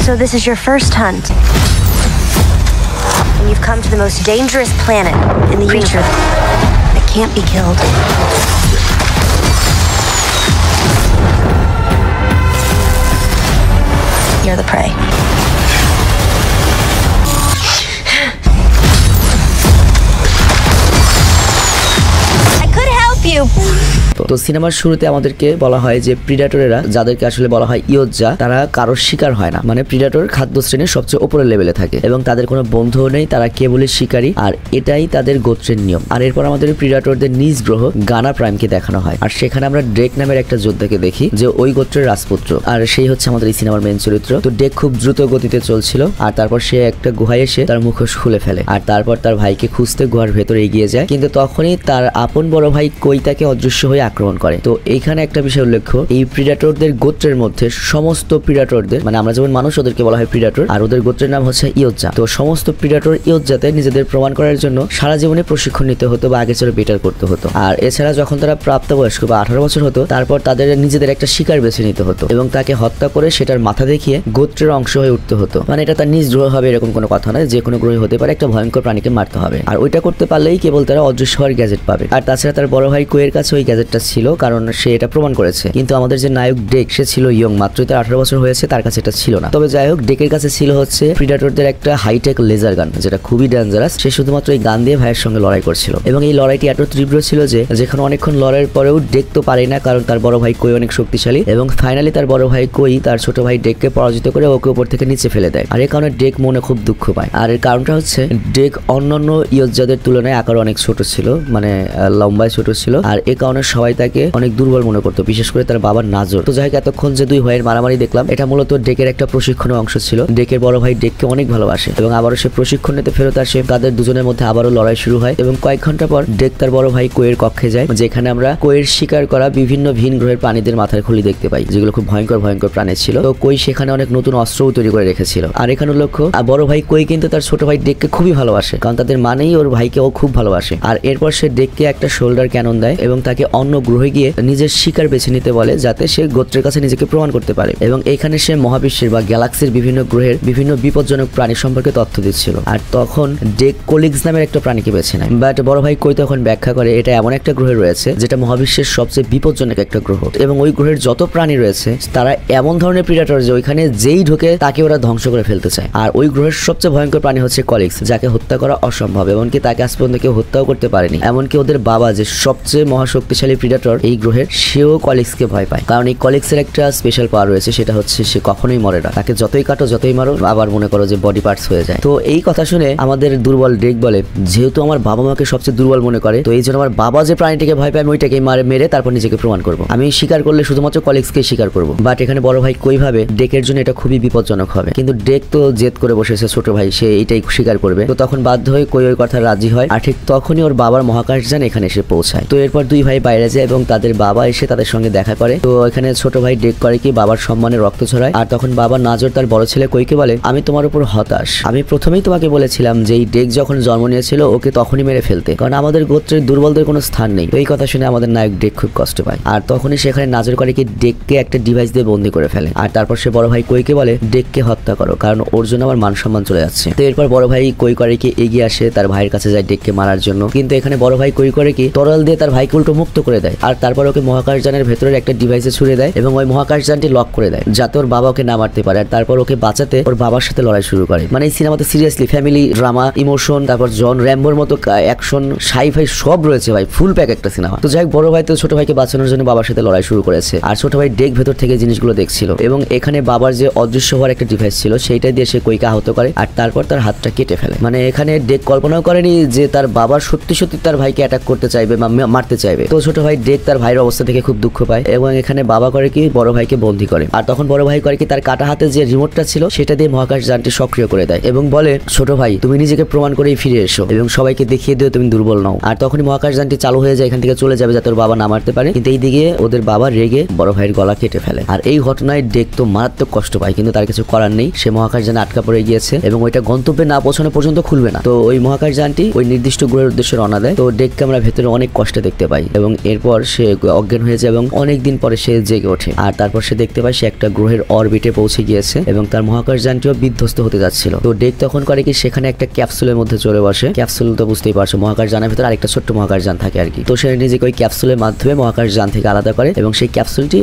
So this is your first hunt. And you've come to the most dangerous planet in the universe that can't be killed. You're the prey. I could help you. তো সিনেমার শুরুতে আমাদেরকে বলা হয় যে প্রিডেটরেরা, যাদেরকে আসলে বলা হয় ইয়োজ্জা, তারা কারোর শিকার হয় না। মানে প্রিডেটর খাদ্য শ্রেণীর সবচেয়ে উপরের লেভেলে থাকে এবং তাদের কোনো বন্ধুও নেই, তারা কেবলই শিকারী, আর এটাই তাদের গোত্রের নিয়ম। আর এরপর আমাদের প্রিডেটরদের নিজ গ্রহ গানা প্রাইমকে দেখানো হয়, আর সেখানে আমরা ড্রেক নামের একটা যোদ্ধাকে দেখি যে ওই গোত্রের রাজপুত্র, আর সেই হচ্ছে আমাদের এই সিনেমার মেন চরিত্র। তো ডেক খুব দ্রুত গতিতে চলছিল, আর তারপর সে একটা গুহায় এসে তার মুখোশ খুলে ফেলে, আর তারপর তার ভাইকে খুঁজতে গুহার ভেতরে এগিয়ে যায়। কিন্তু তখনই তার আপন বড় ভাই কই তাকে অদৃশ্য হয়ে আক্রমণ করে। তো এইখানে একটা বিষয় উল্লেখ্য, এই প্রিডেটরদের গোত্রের মধ্যে সমস্ত প্রিডেটরদের, মানে আমরা যেমন মানুষ, ওদেরকে বলা হয় প্রিডেটর, আর ওদের গোত্রের নাম হচ্ছে ইয়োজ্জা। তো সমস্ত প্রিডেটর ইয়োজ্জাতে নিজেদের প্রমাণ করার জন্য সারা জীবনে প্রশিক্ষণ নিতে হতো বা আগে চেয়ে বেটার করতে হতো। আর এছাড়া যখন তারা প্রাপ্তবয়স্ক বা 18 বছর হতো, তারপর তাদের নিজেদের একটা শিকার বেছে নিতে হতো এবং তাকে হত্যা করে সেটার মাথা দেখিয়ে গোত্রের অংশ হয়ে উঠতে হতো। মানে এটা তার নিজ গ্রহ হবে এরকম কোনো কথা নয়, যে কোনো গ্রহ হতে পারে, একটা ভয়ঙ্কর প্রাণীকে মারতে হবে, আর ওইটা করতে পারলেই কেবল তারা অদৃশ্য হওয়ার গ্যাজেট পাবে। আর তাছাড়া তার বড় ভাই কোয়ের কাছে ওই গ্যাজেটটা ছিল, কারণ সে এটা প্রমাণ করেছে। কিন্তু আমাদের যে নায়ক ডেক, সে ছিল ইয়ং, মাত্রই তার 18 বছর হয়েছে, তার কাছে এটা ছিল না। তবে যাই হোক, ডেকের কাছে ছিল হচ্ছে প্রিডেটরদের একটা হাইটেক লেজার গান, যেটা খুবই ডেঞ্জারাস। সে শুধুমাত্র এই গান দিয়ে ভাইয়ের সঙ্গে লড়াই করছিল এবং এই লড়াইটি এত তীব্র ছিল যে যেখানে অনেকক্ষণ লড়াইয়ের পরেও ডেক তো পারে না, কারণ তার বড় ভাই কোই অনেক শক্তিশালী, এবং ফাইনালি তার বড় ভাই কোই তার ছোট ভাই ডেককে পরাজিত করে ওকে উপর থেকে নিচে ফেলে দেয়। আর এই কারণে ডেক মনে খুব দুঃখ পায়। আর এর কারণটা হচ্ছে ডেক অন্যান্য ইয়োজ্জাদের তুলনায় আকার অনেক ছোট ছিল, মানে লম্বায় ছোট ছিল, আর এই কারণে সবাই তাকে অনেক দুর্বল মনে করতো, বিশেষ করে তার বাবার নাজর। তো যাই হোক, এতক্ষণ যে দুই ভাইয়ের মারামারি দেখলাম, এটা মূলত ডেকের একটা প্রশিক্ষণের অংশ ছিল। ডেকের বড় ভাই ডেককে অনেক ভালোবাসে এবং আবারও সে প্রশিক্ষণ নিতে ফেরত আসে। তাদের দুজনের মধ্যে আবারও লড়াই শুরু হয় এবং কয়েক ঘন্টা পর ডেক তার বড় ভাই কোয়ের কক্ষে যায়, যেখানে আমরা কোয়ের শিকার করা বিভিন্ন ভিন গ্রহের প্রাণীদের মাথার খুলি দেখতে পাই, যেগুলো খুব ভয়ঙ্কর ভয়ঙ্কর প্রাণী ছিল। তো কোই সেখানে অনেক নতুন অস্ত্রও তৈরি করে রেখেছিল। আর এখানে লক্ষ্য, বড় ভাই কোই কিন্তু তার ছোট ভাই ডেককে খুবই ভালোবাসে, কারণ তাদের মানেই ওর ভাইকে ও খুব ভালোবাসে। আর এরপর সে ডেককে একটা শোল্ডার ক্যানন দেয় এবং তাকে অন্য গ্রহে গিয়ে নিজের শিকার বেছে নিতে বলে, যাতে সে গোত্রের কাছে নিজেকে প্রমাণ করতে পারে। এবং এখানে সে মহাবিশ্বের বা গ্যালাক্সির বিভিন্ন গ্রহের বিভিন্ন বিপজ্জনক প্রাণী সম্পর্কে তথ্য দিচ্ছিল। আর তখন ডেক কোলিগস নামের একটা প্রাণীকে বেছে নেয়, বাট বড় ভাই কই তখন ব্যাখ্যা করে এটা এমন একটা গ্রহে রয়েছে যেটা মহাবিশ্বের সবচেয়ে বিপজ্জনক একটা গ্রহ, এবং ওই গ্রহের যত প্রাণী রয়েছে তারা এমন ধরনের প্রিডেটর যে ওইখানে যেই ঢোকে তাকে ওরা ধ্বংস করে ফেলতে চায়। আর ওই গ্রহের সবচেয়ে ভয়ঙ্কর প্রাণী হচ্ছে কলিগস, যাকে হত্যা করা অসম্ভব, এমনকি তাকে আজ পর্যন্ত কেউ হত্যাও করতে পারেনি। এমনকি ওদের বাবা, যে সবচেয়ে মহাশক্তিশালী প্রিডেটর এই গ্রহের, সেও কলিগসকে ভয় পায়, কারণ এই কলিগসের একটা স্পেশাল পাওয়ার রয়েছে, সেটা হচ্ছে সে কখনোই মরে না। তাকে যতই কাটো যতই মারো আবার মনে করো যে বডি পার্টস হয়ে যায়। তো এই কথা শুনে আমাদের দুর্বল ডেক বলে, যেহেতু আমার বাবা মাকে সবচেয়ে দুর্বল মনে করে, তো এই জন্য আমার বাবা যে প্রাণীটিকে ভয় পায় আমি ওইটাকে মেরে তারপর নিজেকে প্রমাণ করবো। আমি শিকার করলে শুধুমাত্র কলিগসকে শিকার করবো। বাট এখানে বড় ভাই কই ভাবে ডেকের জন্য এটা খুবই বিপজ্জনক হবে, কিন্তু ডেক তো জেদ করে বসেছে ছোট ভাই, সে এইটাই স্বীকার করবে। তো তখন বাধ্য হয়ে কই ওই কথা রাজি হয়, আর ঠিক তখনই ওর বাবার মহাকাশযান এখানে এসে পৌঁছায়। তো এরপর দুই ভাই বাইরে যায় এবং তাদের বাবা এসে তাদের সঙ্গে দেখা করে। তো এখানে ছোট ভাই ডেক করে কি বাবার সম্মানে রক্ত ছড়ায়, আর তখন বাবা নাজর তার বড় ছেলে কইকে বলে, আমি তোমার উপর হতাশ। আমি প্রথমেই তোমাকে বলেছিলাম যে এই ডেক যখন জন্ম নিয়েছিল ওকে তখনই মেরে ফেলতে, কারণ আমাদের গোত্রের দুর্বলদের কোনো স্থান নেই। তো এই কথা শুনে আমাদের নায়ক ডেক খুব কষ্ট পায়, আর তখনই সেখানে নাজর করে কি ডেককে একটা ডিভাইস দিয়ে বন্দি করে ফেলে। আর তারপর সে বড় ভাই কইকে বলে, ডেককে হত্যা করো, কারণ ওর জন্য আমার মান সম্মান চলে যাচ্ছে। তো এরপর বড় ভাই কই করে কি এগিয়ে আসে তার ভাইয়ের কাছে যায় ডেককে মারার জন্য, কিন্তু এখানে বড় ভাই কই করে কি তরল দিয়ে তার ভাইকে উল্টো মুক্ত করে দেয়, আর তারপর ওকে মহাকাশযানের ভেতরের একটা ডিভাইসে ছুড়ে দেয় এবং ওই মহাকাশযানটি লক করে দেয় যাতে ওর বাবা ওকে না মারতে পারে। আর তারপর ওকে বাঁচাতে ওর বাবার সাথে লড়াই শুরু করে। মানে এই সিনেমাতে সিরিয়াসলি ফ্যামিলি ড্রামা, ইমোশন, তারপর জন র্যাম্বোর মতো অ্যাকশন, সাই-ফাই সব রয়েছে ভাই, ফুল প্যাক একটা সিনেমা। তো যাই হোক, বড় ভাই তো ছোট ভাইকে বাঁচানোর জন্য বাবার সাথে লড়াই শুরু করেছে, আর ছোট ভাই ডেক ভেতর থেকে জিনিসগুলো দেখছিল এবং এখানে বাবার যে অদৃশ্য হওয়ার একটা ডিভাইস ছিল সেইটা দিয়ে সে কইকে আহত করে, আর তারপর তার হাতটা কেটে ফেলে। মানে এখানে ডেক কল্পনাও করেনি যে তার বাবার সত্যি সত্যি তার ভাইকে অ্যাটাক করতে চাইবে বা মারতে চাইবে। তো ছোট ভাই ডেক তার ভাইয়ের অবস্থা থেকে খুব দুঃখ পায় এবং এখানে বাবা করে কি বড় ভাইকে বন্দী করে, আর তখন বড় ভাই করে কি তার কাটা হাতে যে রিমোটটা ছিল সেটা দিয়ে মহাকাশযানটি সক্রিয় করে দেয় এবং বলে, ছোট ভাই তুমি নিজেকে প্রমাণ করেই ফিরে এসো এবং সবাইকে দেখিয়ে দিও তুমি দুর্বল নাও। আর তখনই মহাকাশযানটি চালু হয়ে যায়, এখান থেকে চলে যাবে যাতে ওর বাবা না মারতে পারে, কিন্তু এইদিকে ওদের বাবা রেগে বড় ভাইয়ের গলা কেটে ফেলে। আর এই ঘটনায় ডেক তো মারাত্মক কষ্ট পায়, কিন্তু তার কিছু করার নেই, সে মহাকাশযানে আটকা পড়ে গিয়েছে এবং ওইটা গন্তব্যে না পৌঁছানো পর্যন্ত খুলবে না। তো ওই মহাকাশযানটি ওই নির্দিষ্ট গ্রহের উদ্দেশ্যে রওনা দেয়। তো ডেককে আমরা ভেতরে অনেক কষ্টে দেখতে পাই এবং এরপর পর সে অজ্ঞান হয়ে যায় এবং অনেকদিন পরে সে জেগে ওঠে। আর তারপর সে দেখতে পায় সে একটা গ্রহের অরবিটে পৌঁছে গিয়েছে এবং তার মহাকাশযানটিও বিধ্বস্ত হতে যাচ্ছিল। তো ডেক তখন করে কি সেখানে একটা ক্যাপসুলের মধ্যে চলে বসে। ক্যাপসুল তো বুঝতেই পারছো, মহাকাশযানের ভিতরে আরেকটা ছোট্ট মহাকাশযান থাকে আর কি। তো সে নিজেকে ওই ক্যাপসুলের মাধ্যমে মহাকাশযান থেকে আলাদা করে এবং সেই ক্যাপসুলটি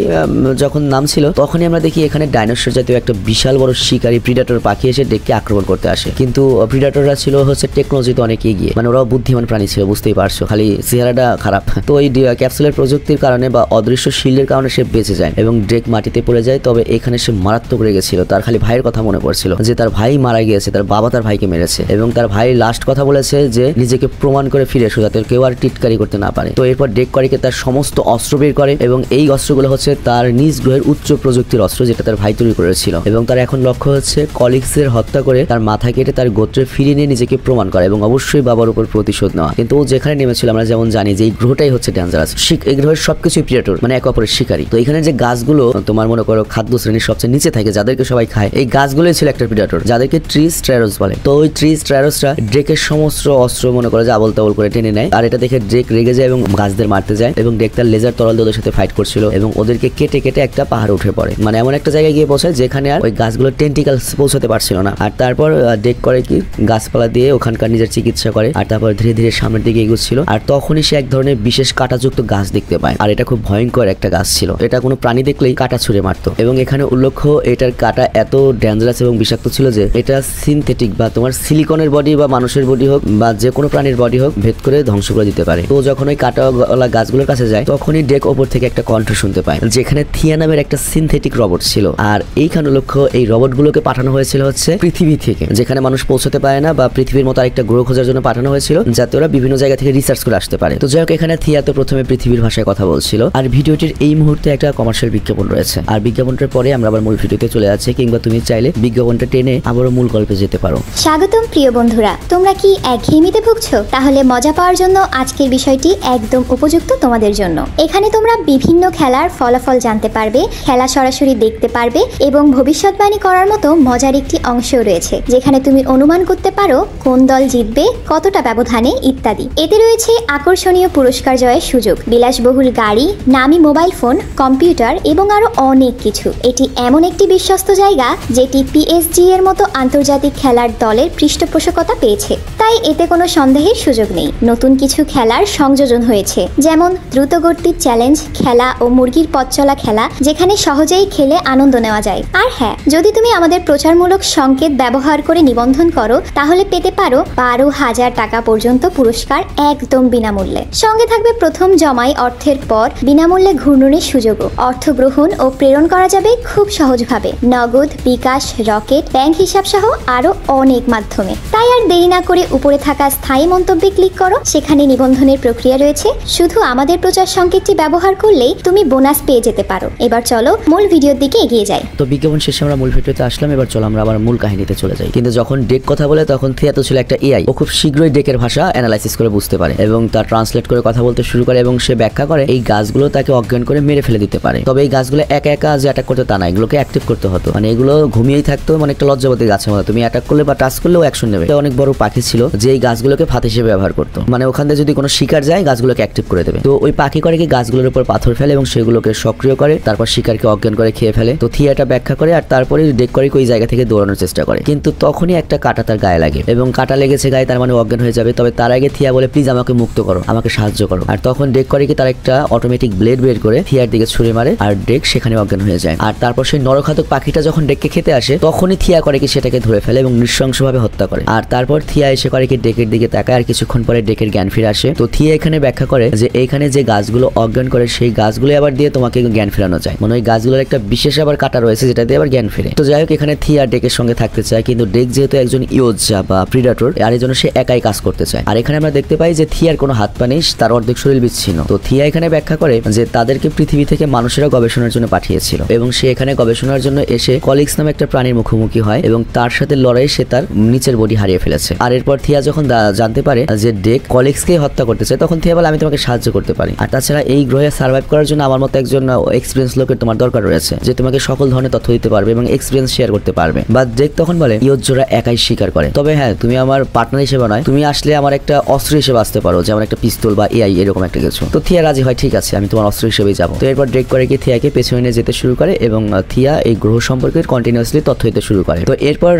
যখন নামছিল তখনই আমরা দেখি এখানে ডাইনোসর জাতীয় একটা বিশাল বড় শিকারী প্রিডেটর পাখি এসে ডেককে আক্রমণ করতে আসে। কিন্তু প্রিডেটররা ছিল হচ্ছে টেকনোলজিতে অনেক এগিয়ে, মানে ওরাও বুদ্ধিমান প্রাণী ছিল, বুঝতেই পারছো, খালি চেহারাটা খারাপ। তো এই ক্যাপসুলের প্রযুক্তির কারণে বা অদৃশ্য শিল্ডের কারণে সে বেঁচে যায় এবং ডেক মাটিতে পড়ে যায়। তবে এখানে সে মারাত্মক রেগেছিল, তার খালি ভাইয়ের কথা মনে পড়ছিল যে তার ভাই মারা গিয়েছে, তার বাবা তার ভাইকে মেরেছে এবং তার ভাই লাস্ট কথা বলেছে যে নিজেকে প্রমাণ করে ফিরে এসো যাতে কেউ আর টিটকারি করতে না পারে। তো এরপর ডেক করিকে তার সমস্ত অস্ত্র বের করে এবং এই অস্ত্রগুলো হচ্ছে তার নিজ গ্রহের উচ্চ প্রযুক্তির অস্ত্র যেটা তার ভাই তৈরি করেছিল এবং তার এখন লক্ষ্য হচ্ছে কলিগসের হত্যা করে তার মাথা কেটে তার গোত্রে ফিরিয়ে নিয়ে নিজেকে প্রমাণ করা এবং অবশ্যই বাবার উপর প্রতিশোধ নেওয়া। কিন্তু ও যেখানে নেমেছিল আমরা যেমন জানি যে এই গ্রহটাই হচ্ছে ডেঞ্জারাস, এই গ্রহের সবকিছুই প্রিডেটর, মানে এক অপরের শিকারী। তো এখানে যে গাছগুলো তোমার মনে করো খাদ্য শ্রেণীর সবচেয়ে নিচে থাকে যাদেরকে সবাই খায়, এই গাছগুলোই ছিল একটা প্রিডেটর যাদেরকে ট্রি স্ট্রারোস বলে। তো ওই ট্রি স্ট্রারোসরা ড্রেকের সমস্ত অস্ত্র মনে করে যে আবল তাবল করে টেনে নেয়। আর এটা দেখে ড্রেক রেগে যায় এবং গাছদের মারতে যায় এবং ড্রেক তার লেজার তরল ওদের সাথে ফাইট করছিল এবং ওদেরকে কেটে কেটে একটা পাহাড় উঠে পড়ে, মানে এমন একটা জায়গায় গিয়ে পৌঁছায় যেখানে আর ওই গাছগুলো টেন্টিকালস পৌঁছাতে পারছিল না। আর তারপর ড্রেক করে কি গাছপালা দিয়ে ওখানকার নিজের চিকিৎসা করে আর তারপর ধীরে ধীরে সামনের দিকে এগোচ্ছিল। আর তখনই সে এক ধরনের বিশেষ কাঁটাযুক্ত গাছ দেখতে পায় আর এটা খুব ভয়ঙ্কর একটা গাছ ছিল, এটা কোনো প্রাণী দেখলেই কাঁটা ছুঁড়ে মারতো। এবং এখানে উল্লেখ্য এটার কাঁটা এত ডেঞ্জারাস এবং বিষাক্ত ছিল যে এটা সিনথেটিক বা তোমার সিলিকনের বডি বা মানুষের বডি হোক বা যে কোনো প্রাণীর বডি হোক ভেদ করে ধ্বংস করে দিতে পারে। তো যখন ওই কাঁটাওয়ালা গাছগুলোর কাছে যায় তখনই ডেক ওপর থেকে একটা কণ্ঠ শুনতে পায় যেখানে থিয়া নামের একটা সিনথেটিক রবট ছিল। আর এইখানে লক্ষ্য এই রবটগুলোকে পাঠানো হয়েছিল হচ্ছে পৃথিবী থেকে, যেখানে মানুষ পৌঁছতে পারে না, বা পৃথিবীর মতো আরেকটা গ্রহ খোঁজার জন্য পাঠানো হয়েছিল যাতে ওরা বিভিন্ন জায়গা থেকে রিসার্চ করে আসতে পারে। তো যাই হোক এখানে থিয়া তো প্রথমে পৃথিবীর ভাষায় কথা বলছিল। আর ভিডিওটির এই মুহূর্তে একটা কমার্শিয়াল বিজ্ঞাপন রয়েছে আর বিজ্ঞাপনটার পরে আমরা আবার মূল ভিডিওতে চলে যাচ্ছি, কিংবা তুমি চাইলে বিজ্ঞাপনটা টেনে আবারও মূল গল্পে যেতে পারো। স্বাগতম প্রিয় বন্ধুরা, তোমরা কি একঘেয়েমিতে ভুগছো? তাহলে মজা পাওয়ার জন্য আজকের বিষয়টি একদম উপযুক্ত তোমাদের জন্য। এখানে তোমরা বিভিন্ন খেলার ফলাফল জানতে পারবে, খেলা সরাসরি দেখতে পারবে এবং ভবিষ্যৎবাণী করার মতো মজার একটি অংশও রয়েছে যেখানে তুমি অনুমান করতে পারো কোন দল জিতবে, কতটা ব্যবধানে ইত্যাদি। এতে রয়েছে আকর্ষণীয় পুরস্কার জয়ের সুযোগ, বিলাসবহুল গাড়ি, নামি মোবাইল ফোন, কম্পিউটার এবং আরো অনেক কিছু। এটি এমন একটি বিশ্বস্ত জায়গা যেটি PSG এর মতো আন্তর্জাতিক খেলার দলের পৃষ্ঠপোষকতা পেয়েছে, তাই এতে কোনো সন্দেহের সুযোগ নেই। নতুন কিছু খেলার সংযোজন হয়েছে, যেমন দ্রুতগতির চ্যালেঞ্জ খেলা ও মুরগির পথ চলা খেলা, যেখানে সহজেই খেলে আনন্দ নেওয়া যায়। আর হ্যাঁ, যদি তুমি আমাদের প্রচারমূলক সংকেত ব্যবহার করে নিবন্ধন করো তাহলে পেতে পারো 12,000 টাকা পর্যন্ত পুরস্কার একদম বিনামূল্যে। সঙ্গে থাকবে প্রথম জমাই অর্থের পর বিনামূল্যে ঘূর্ণনের সুযোগও। অর্থ গ্রহণ ও প্রেরণ করা যাবে খুব সহজভাবে, নগদ, বিকাশ, রকেট, ব্যাংক হিসাব সহ আরো অনেক মাধ্যমে। তাই আর দেরি না করে উপরে থাকা স্থায়ী মন্তব্যে ক্লিক করো, সেখানে নিবন্ধনের প্রক্রিয়া রয়েছে। শুধু আমাদের প্রচার সংকেতটি ব্যবহার করলেই তুমি বোনাস পেয়ে যেতে পারো। এবার চলো মূল ভিডিওর দিকে এগিয়ে যাই। তো বিজ্ঞাপন শেষে আমরা মূল ভিডিওতে আসলাম, এবার চলো আমরা আবার মূল কাহিনীতে চলে যাই। কিন্তু যখন ডেক কথা বলে তখন থিয়া তো ছিল একটা AI, ও খুব শীঘ্রই ডেকের ভাষা অ্যানালাইসিস করে বুঝতে পারে এবং তা ট্রান্সলেট করে কথা বলতে শুরু করে এবং সে ব্যাখ্যা করে এই গাছগুলো তাকে অজ্ঞান করে মেরে ফেলে দিতে পারে। তবে এই গাছগুলো একা একা যে অ্যাটাক করতে তা না, এগুলোকে অ্যাক্টিভ করতে হতো, মানে এগুলো ঘুমিয়েই থাকতো, মানে একটা লজ্জাবতী গাছের মতো, তুমি অ্যাটাক করলে বা টাচ করলেও অ্যাকশন নেবে। অনেক বড় পাখি ছিল যে এই গাছগুলোকে ফাঁদ হিসেবে ব্যবহার করতো, মানে ওখান থেকে যদি কোনো শিকার যায় গাছগুলোকে অ্যাক্টিভ করে দেবে। তো ওই পাখি করে কি গাছগুলোর উপর পাথর ফেলে এবং সেগুলোকে সক্রিয় করে, তারপর শিকারকে অজ্ঞান করে খেয়ে ফেলে। তো থিয়া এটা ব্যাখ্যা করে আর তারপরে ডেক করে ওই জায়গা থেকে দৌড়ানোর চেষ্টা করে, কিন্তু তখনই একটা কাঁটা তার গায়ে লাগে এবং কাঁটা লেগেছে গায়ে, তার মানে অজ্ঞান হয়ে যাবে। তবে তার আগে থিয়া বলে প্লিজ আমাকে মুক্ত করো, আমাকে সাহায্য করো। আর তখন ডেক করে কি তার একটা অটোমেটিক ব্লেড বের করে থিয়ার দিকে ছুঁড়ে মারে আর ডেক সেখানে অজ্ঞান হয়ে যায়। আর তারপর সেই নরঘাতক পাখিটা যখন ডেককে খেতে আসে তখনই থিয়া করে কি সেটাকে ধরে ফেলে এবং নৃশংসভাবে হত্যা করে। আর তারপর থিয়া এসে করে কি ডেকের দিকে তাকায় আর কিছুক্ষণ পরে ডেকের জ্ঞান ফিরে আসে। তো থিয়া এখানে ব্যাখ্যা করে যে এইখানে যে গাছগুলো অজ্ঞান করে সেই গাছগুলো আবার দিয়ে তোমাকে জ্ঞান ফেরানো যায়, মানে ওই গাছগুলোর একটা বিশেষ আবার কাটা রয়েছে যেটা দিয়ে আবার জ্ঞান ফিরে। তো যাই হোক এখানে থিয়া ডেকের সঙ্গে থাকতে চায়, কিন্তু ডেক যেহেতু একজন ইয়োজা বা প্রিডেটর আর এই জন্য সে একাই কাজ করতে চায়। আর এখানে আমরা দেখতে পাই যে থিয়ার কোনো হাত পা নেই, তার অর্ধেক শরীর বিচ্ছিন্ন। তো থিয়া এখানে ব্যাখ্যা করে যে তাদেরকে পৃথিবী থেকে মানুষেরা গবেষণার জন্য পাঠিয়েছিল এবং সে এখানে গবেষণার জন্য এসে কলিগস নামে একটা প্রাণীর মুখোমুখি হয় এবং তার সাথে লড়াই সে তার নিচের বডি হারিয়ে ফেলেছে। আর এরপর থিয়া যখন জানতে পারে যে ডেক কলিগসকে হত্যা করতে চায় তখন থিয়া বলে আমি তোমাকে সাহায্য করতে পারি। আর তাছাড়া এই গ্রহে সার্ভাইভ করার জন্য আমার মতো একজন এক্সপিরিয়েন্স লোকের তোমার দরকার রয়েছে যে তোমাকে সকল ধরনের তথ্য দিতে পারবে এবং এক্সপিরিয়েন্স শেয়ার করতে পারবে। বা ডেক তখন বলে ইয়োজরা একাই শিকার করে, তবে হ্যাঁ তুমি আমার পার্টনার হিসেবে নয়, তুমি আসলে আমার একটা অস্ত্র হিসেবে আসতে পারো, যেমন একটা পিস্তল বা AI এরকম একটা কিছু। তো থিয়া রাজি হয়, ঠিক আছে আমি তোমার অস্ত্র হিসেবেই যাবো। তো এরপর ড্রেক করে কি থিয়াকে পেছনে নিয়ে যেতে শুরু করে এবং থিয়া এই গ্রহ সম্পর্কে কন্টিনিউয়াসলি তথ্য দিতে শুরু করে। তো এরপর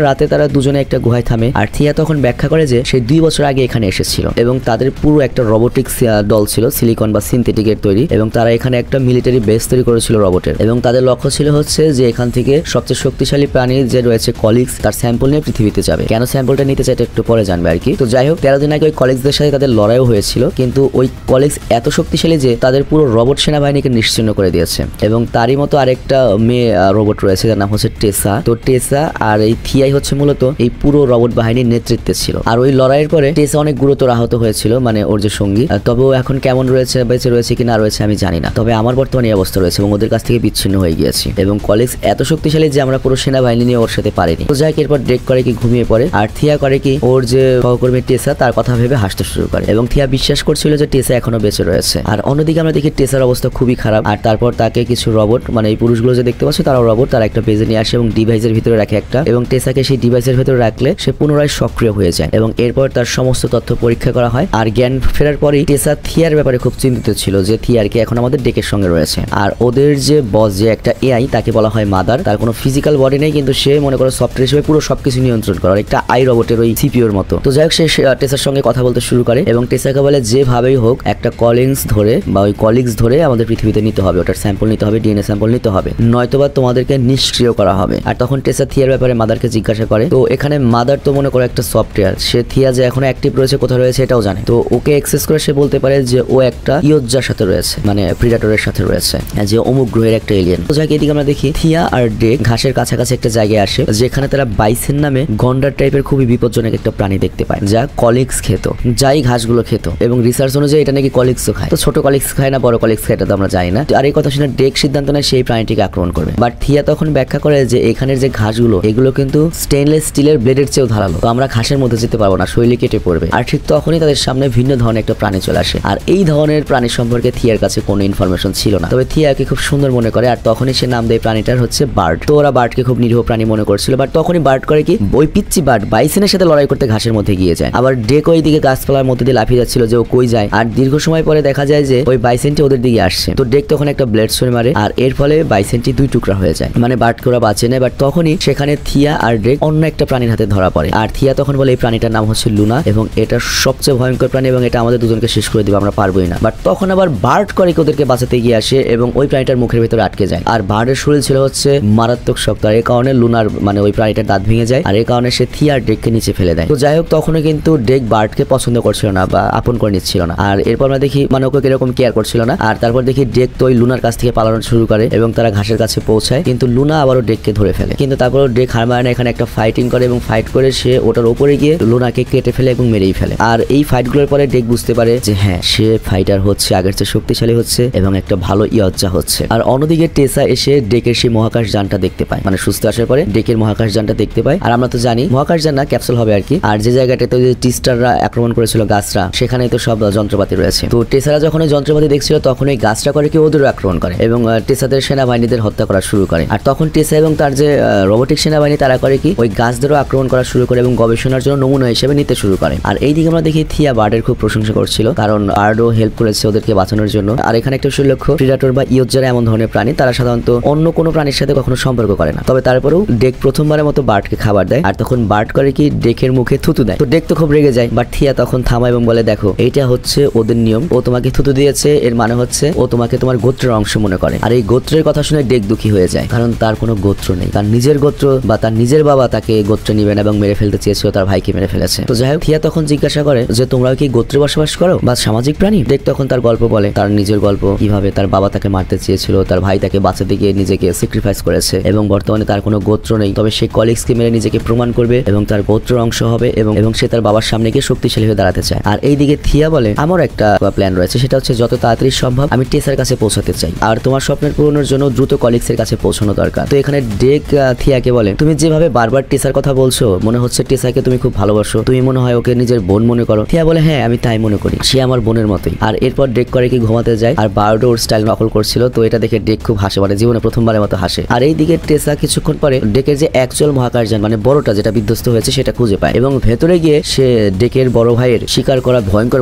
রাতে তারা দুজনে একটা গুহায় থামে আর থিয়া তখন ব্যাখ্যা করে যে সে 2 বছর আগে এখানে এসেছিল এবং তাদের পুরো একটা রোবোটিক্স দল ছিল, সিলিকন বা সিনথেটিকের তৈরি, এবং তারা এখানে একটা মিলিটারি বেস তৈরি করেছিল রোবটের, এবং তাদের লক্ষ্য ছিল হচ্ছে যে এখান থেকে সবচেয়ে শক্তিশালী প্রাণী যে রয়েছে কলিগস, তার স্যাম্পল নিয়ে পৃথিবীতে যাবে। কেন স্যাম্পলটা নিতে চাই একটু পরে জানবে আর কি। তো যাই হোক, 13 দিন আগে ওই কলিগসদের সাথে তাদের লড়াইও হয়েছিল, কিন্তু ওই কলিগস এত শক্তিশালী যে তাদের পুরো রোবট সেনাবাহিনীকে নিশ্চিহ্ন করে দিয়েছে। এবং তারই মতো আরেকটা মেয়ে রোবট রয়েছে, যার নাম হচ্ছে টেসা। তো টেসা আর এই থিয়াই হচ্ছে মূলত এই পুরো রোবট বাহিনীর নেতৃত্বে ছিল। আর ওই লড়াইয়ের পরে টেসা অনেক গুরুতর আহত হয়েছিল, মানে ওর যে সঙ্গী। তবে ও এখন কেমন রয়েছে, বেঁচে রয়েছে কি না রয়েছে আমি জানি না, তবে আমার বর্তমানে এই অবস্থা রয়েছে এবং ওদের কাছ থেকে বিচ্ছিন্ন হয়ে গিয়েছি। এবং কলিগস এত শক্তিশালী যে আমরা পুরো সেনাবাহিনী নিয়ে ওর সাথে পারিনি। তো যাই, এরপর ড্রেক করে কি ঘুমিয়ে পড়ে আর থিয়া করে কি ওর যে সহকর্মী টেসা তার কথা ভেবে হাসতে শুরু করে এবং থিয়া বিশ্বাস করছিল যে টেসা এখনো বেঁচে রয়েছে। আর অন্যদিকে আমরা দেখি টেসার অবস্থা খুবই খারাপ। আর তারপর তাকে কিছু রোবট, মানে এই পুরুষগুলো যে দেখতে পাচ্ছ তারা রোবট, তারা একটা পেজে নিয়ে আসে এবং ডিভাইসের ভিতরে রাখে একটা, এবং টেসাকে সেই ডিভাইসের ভিতরে রাখলে সে পুনরায় সক্রিয় হয়ে যায় এবং এরপর তার সমস্ত তথ্য পরীক্ষা করা হয়। আর জ্ঞান ফেরার পরেই টেসা থিয়ার ব্যাপারে খুব চিন্তিত ছিল যে থিয়ার কি এখন আমাদের ডেকের সঙ্গে রয়েছে। আর ওদের যে বস, যে একটা এআই, তাকে বলা হয় মাদার। তার কোনো ফিজিক্যাল বডি নেই, কিন্তু সে মনে করো সফটওয়্যার হিসেবে পুরো সবকিছু নিয়ন্ত্রণ করে, একটা আই রোবটের ওই সিপিওর মতো। তো যাই হোক, সে টেসার সঙ্গে কথা বলতে শুরু করে এবং টেসাকে বলে যেভাবেই হোক একটা কলিগস ধরে বা ওই কলিগস ধরে আমাদের পৃথিবীতে নিতে হবে, ওটার স্যাম্পল নিতে হবে, ডিএনএ স্যাম্পল নিতে হবে, নয়তোবা তোমাদেরকে নিষ্ক্রিয় করা হবে। আর তখন টেসা থিয়ার ব্যাপারে মাদারকে জিজ্ঞাসা করে। তো এখানে মাদার তো মনে করো একটা সফটওয়্যার, সে থিয়া যে এখনো অ্যাক্টিভ রয়েছে, কোথায় রয়েছে এটাও জানে। তো ওকে অ্যাক্সেস করে সে বলতে পারে যে ও একটা ইয়োজ্জার সাথে রয়েছে, মানে প্রিডেটরের সাথে রয়েছে, যে অমুক গ্রহের একটা এলিয়েন। তো যাই, এদিকে আমরা দেখি থিয়া আর ড্রেক ঘাসের কাছাকাছি একটা জায়গায় আসে, যেখানে তারা বাইসেন নামে গন্ডার টাইপের খুবই বিপজ্জনক একটা প্রাণী দেখতে পায়, যা কলিগস খেত, যাই ঘাসগুলো খেত। এবং রিসার্চ অনুযায়ী এটা নাকি কলিগসও খায়। তো ছোট কলিগস খায় না বড় কলিগস খায়, এটা তো আমরা জানি না। আর এই কথা শুনে ড্রেক সিদ্ধান্ত নেয় সেই প্রাণীটিকে আক্রমণ করবে। বাট থিয়া তখন ব্যাখ্যা করে যে এখানের যে ঘাসগুলো, এগুলো কিন্তু স্টেনলেস স্টিলের ব্লেডের চেয়েও ধারালো, তো আমরা ঘাসের মধ্যে যেতে পারবো না, শৈলী কেটে পড়বে। আর ঠিক তখনই তাদের সামনে ভিন্ন ধরনের একটা প্রাণী চলে আসে। আর এই ধরনের প্রাণী সম্পর্কে থিয়ার কাছে কোনো ইনফরমেশন ছিল না, তবে থিয়াকে খুব সুন্দর মনে করে। আর তখনই সে নাম দেয় প্রাণীটার হচ্ছে বার্ড। তো ওরা বার্ডকে খুব নিরীহ প্রাণী মনে করছিল, বাট তখনই বার্ড করে কি ওই পিচ্চি বার্ড বাইসেনের সাথে লড়াই করতে ঘাসের মধ্যে গিয়ে যায়। আবার ড্রেক ওই দিকে গাছপালার মধ্যে দিয়ে লাফিয়ে যাচ্ছিল যে ও কই যায়। আর দীর্ঘ সময় পরে দেখা যায় যে ওই বাইসেনটি ওদের দিকে আসছে। তো ড্রেক তখন একটা ব্লেড ছুঁড়ে মারে আর এর ফলে বাইসেনটি 2 টুকরা হয়ে যায়, মানে বার্ডকে ওরা বাঁচে নেয়। বাট তখনই সেখানে থিয়া আর ড্রেক অন্য একটা প্রাণীর হাতে ধরা পড়ে। আর থিয়া তখন বলে এই প্রাণীটার নাম হচ্ছে লুনা এবং এটা সবচেয়ে ভয়ঙ্কর প্রাণী এবং এটা আমাদের দুজনকে শেষ করে দিবে, আমরা পারবোই না। বাট তখন আবার বার্ড করে ওদেরকে বাঁচাতে গিয়ে আসে এবং ওই প্রাণীটার মুখের ভেতরে আটকে যায়। আর বার্ডের শরীর ছিল হচ্ছে মারাত্মক শক্ত, আর এই কারণে লুনার মানে ওই প্রাণীটার দাঁত ভেঙে যায় আর এই কারণে সে থিয়া আর ড্রেককে নিচে ফেলে দেয়। তো যাই হোক, তখনও কিন্তু ড্রেক বার্ডকে পছন্দ করছিল না বা আপন করে নিচ্ছিল না। আর এরপর আমরা দেখি মানে ওকে কিরকম কেয়ার করছিল না। আর তারপর দেখি ড্রেক তো ওই লুনার কাছ থেকে পালানো শুরু করে এবং তারা ঘাসের কাছে পৌঁছায়, কিন্তু লুনা আবারও ড্রেককে ধরে ফেলে। কিন্তু তারপর ড্রেক হার মানে এখানে একটা ফাইটিং করে এবং ফাইট করে সে ওটার উপরে গিয়ে লুনাকে কেটে ফেলে এবং মেরেই ফেলে। আর এই ফাইটগুলোর পরে ড্রেক বুঝতে পারে যে হ্যাঁ, সে ফাইটার হচ্ছে, আগের চেয়ে শক্তিশালী হচ্ছে এবং একটা ভালো ইয়োজ্জা হচ্ছে। আর অন্যদিকে টেসা এসে ড্রেকের সেই মহাকাশ যানটা দেখতে পায়, মানে সুস্থ আসার পরে ড্রেকের মহাকাশ যানটা দেখতে পায়। আর আমরা তো জানি মহাকাশ যান না, ক্যাপসুল হবে আর কি। আর যে জায়গাটাতে ওই টিস্টাররা আক্রমণ করেছিল গাছরা, সেখানে তো সব যন্ত্রপাতি রয়েছে। তো টেসারা যখন ওই যন্ত্রপাতি দেখছিল তখন ওই গাছটা করে কি ওদেরও আক্রমণ করে এবং টেসাদের সেনাবাহিনীদের হত্যা করা শুরু করে। আর তখন টেসা এবং তার যে রোবোটিক সেনাবাহিনী তারা করে কি ওই গাছদেরও আক্রমণ করা শুরু করে এবং গবেষণার জন্য নমুনা হিসেবে নিতে শুরু করে। আর এইদিকে আমরা দেখি থিয়া বার্ডের খুব প্রশংসা করছিল, কারণ বার্ডও হেল্প করেছে ওদেরকে বাঁচানোর জন্য। আর এখানে একটা বিষয় লক্ষ্য, প্রিডেটর বা ইয়োজ্জারা এমন ধরনের প্রাণী, তারা সাধারণত অন্য কোনো প্রাণীর সাথে কখনো সম্পর্ক করে না। তবে তারপরেও ড্রেক প্রথমবারের মতো বার্ডকে খাবার দেয় আর তখন বার্ড করে কি ড্রেকের মুখে থুতু দেয়। তো ড্রেক তো খুব রেগে যায়, বাট থিয়া তখন থামায় এবং বলে দেখো এইটা হচ্ছে ওদের নিয়ম, ও তোমাকে থুতু দিয়েছে, এর মানে হচ্ছে ও তোমাকে তোমার গোত্রের অংশ মনে করে। আর এই গোত্রের কথা শুনে ড্রেক দুঃখী হয়ে যায়, কারণ তার কোনো গোত্র নেই, তার নিজের গোত্র বা তার নিজের বাবা তাকে গোত্রে নিবে না এবং মেরে ফেলতে চেয়েছিল, তার ভাইকে মেরে ফেলেছে। তো যাই হোক, থিয়া তখন জিজ্ঞাসা করে যে তোমরা কি গোত্রে বসবাস করো বা সামাজিক প্রাণী? ড্রেক তখন তার গল্প বলে, তার নিজের গল্প, কিভাবে তার বাবা তাকে মারতে চেয়েছিল, তার ভাই তাকে বাঁচাতে গিয়ে নিজেকে স্যাক্রিফাইস করেছে এবং বর্তমানে তার কোনো গোত্র নেই, তবে সে কলিগসকে মেরে নিজেকে প্রমাণ করবে এবং তার গোত্রের অংশ হবে এবং সে তার বাবার সামনে গিয়ে শক্তিশালী হয়ে দাঁড়াতে চায়। আর এইদিকে থিয়া বলে আমার একটা প্ল্যান রয়েছে, সেটা হচ্ছে যত তাড়াতাড়ি সম্ভব আমি টেসার কাছে পৌঁছাতে চাই আর তোমার স্বপ্নের পূরণের জন্য দ্রুত কলিগসের কাছে পৌঁছানো দরকার। তো এখানে ড্রেক থিয়াকে বলে তুমি যেভাবে বারবার টেসার কথা বলছো মনে হচ্ছে টেসাকে তুমি খুব ভালোবাসো, তুমি মনে হয় ওকে নিজের বোন মনে করো। থিয়া বলে হ্যাঁ, আমি তাই মনে করি, সে আমার বোনের মতোই। আর এরপর ড্রেক করে কি ঘুমাতে যায় আর বার্ড ওর স্টাইল নকল করছিল। তো এটা দেখে ড্রেক খুব হাসে, মানে জীবনে প্রথমবারের মতো হাসে। আর এইদিকে টেসা কিছুক্ষণ পরে ড্রেকের যে অ্যাকচুয়াল মহাকাশযান মানে বড়টা যেটা বিধ্বস্ত হয়েছে সেটা খুঁজে পায় এবং ভেতরে গিয়ে সে ড্রেকের বড় ভাইয়ের শিকার করা ভয়ঙ্কর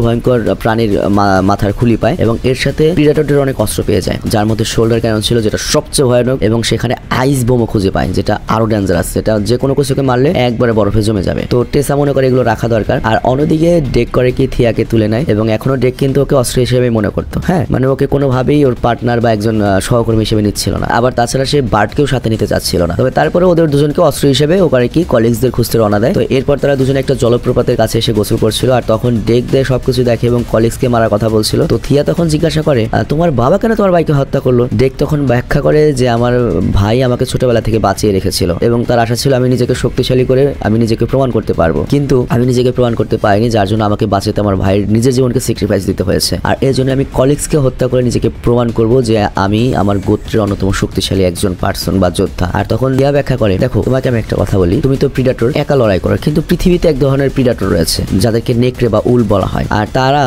প্রাণীর মাথার খুলি পায় এবং এর সাথে প্রিডেটরদের অনেক অস্ত্র পেয়ে যায়, যার মধ্যে শোল্ডার ক্যানন ছিল যেটা সবচেয়ে ভয়ানক, এবং সেখানে আইস বোমও খুঁজে পায় যেটা আরো ডেঞ্জারাস, যেটা যে কোনো কিছুকে মারলে একবারে বরফে জমে যাবে। তো টেসা মনে করে এগুলো রাখা দরকার। আর অন্যদিকে ডেক করে কি থিয়াকে তুলে নেয় এবং এখনো ডেক কিন্তু ওকে অস্ত্র হিসেবে মনে করতো। হ্যাঁ, মানে ওকে কোনোভাবেই ওর পার্টনার বা একজন সহকর্মী হিসেবে নিচ্ছিল না। আবার তাছাড়া সে বার্টকেও সাথে নিতে চাচ্ছিল না। তবে তারপরে ওদের দুজনকে অস্ত্র হিসেবে ও করে কি কলিগসদের খুঁজতে রওনা দেয়। তো এরপর তারা দুজনে একটা জলপ্রপাতের কাছে এসে গোসল করছিল, আর তখন ডেক দিয়ে সবকিছু দেখে এবং কলিগসকে মারার কথা বলছিল। তো থিয়া তখন জিজ্ঞাসা করে তোমার বাবা কেন তোমার ভাইকে হত্যা করলো? ডেক তখন ব্যাখ্যা করে যে আমার ভাই আমাকে ছোটবেলা থেকে বাঁচিয়ে রেখেছিল এবং তার আশা ছিল আমি নিজেকে শক্তিশালী করে আমি নিজেকে প্রমাণ করতে পারবো, কিন্তু আমি নিজেকে প্রমাণ করতে পারিনি, যার জন্য আমাকে বাঁচাতে আমার ভাইয়ের নিজের জীবনকে স্যাক্রিফাইস দিতে হয়েছে। আর এর জন্য আমি কলিগসকে হত্যা করে নিজেকে প্রমাণ করব যে আমি আমার গোত্রের অন্যতম শক্তিশালী একজন পার্সন বা যোদ্ধা। আর তখন দিয়া ব্যাখ্যা করে, দেখো তোমাকে আমি একটা কথা বলি, তুমি তো প্রিডেটর একা লড়াই করো, কিন্তু পৃথিবীতে এক ধরনের প্রিডেটর রয়েছে যাদেরকে নেকড়ে বা উল বলা হয়, আর তারা